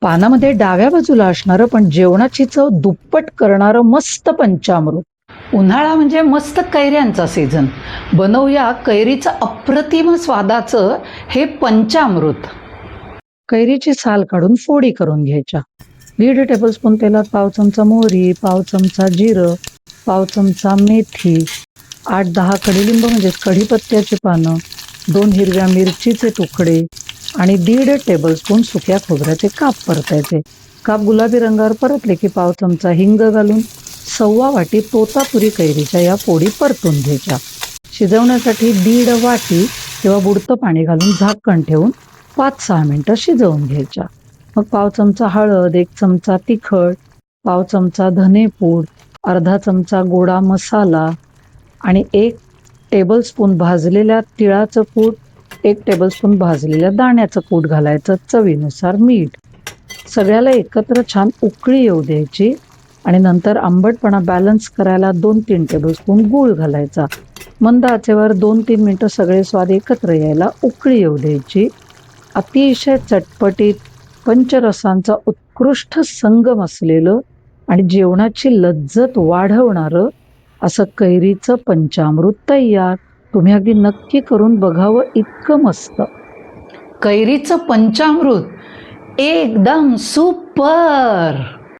पानामध्ये डाव्या बाजूला असणारं पण जेवणाची चव दुप्पट करणारं मस्त पंचामृत. उन्हाळा म्हणजे मस्त कैऱ्यांचा सीझन. बनवूया कैरीचं अप्रतिम स्वादाचं हे पंचामृत. कैरीची साल काढून फोडी करून घ्यायच्या. 1.5 टेबलस्पून तेलात पाव चमचा मोहरी, पाव चमचा जिरं, पाव चमचा मेथी, 8-10 कडीलिंब म्हणजे कढीपत्त्याची पानं, 2 हिरव्या मिरचीचे तुकडे आणि 1.5 टेबलस्पून सुक्या खोबऱ्याचे काप परतायचे. काप गुलाबी रंगावर परतले की पाव चमचा हिंग घालून 1/4 वाटी तोतापुरी कैरीच्या या फोडी परतून घ्यायच्या. शिजवण्यासाठी 1.5 वाटी किंवा बुडतं पाणी घालून झाकण ठेवून 5-6 मिनिटं शिजवून घ्यायच्या. मग पाव चमचा हळद, 1 चमचा तिखट, पाव चमचा धनेपूड, अर्धा चमचा गोडा मसाला आणि 1 टेबलस्पून भाजलेल्या तिळाचं कूट, 1 टेबलस्पून भाजलेल्या दाण्याचं कूट घालायचं, चवीनुसार मीठ. सगळ्याला एकत्र छान उकळी येऊ द्यायची आणि नंतर आंबटपणा बॅलन्स करायला 2-3 टेबलस्पून गूळ घालायचा. मंद आचेवर 2-3 मिनिटं सगळे स्वाद एकत्र यायला उकळी येऊ द्यायची. अतिशय चटपटीत पंचरसांचा उत्कृष्ट संगम असलेलं आणि जेवणाची लज्जत वाढवणारं असं कैरीचं पंचामृत तयार. तुम्ही अगदी नक्की करून बघावं, इतकं मस्त. कैरीचं पंचामृत एकदम सुपर.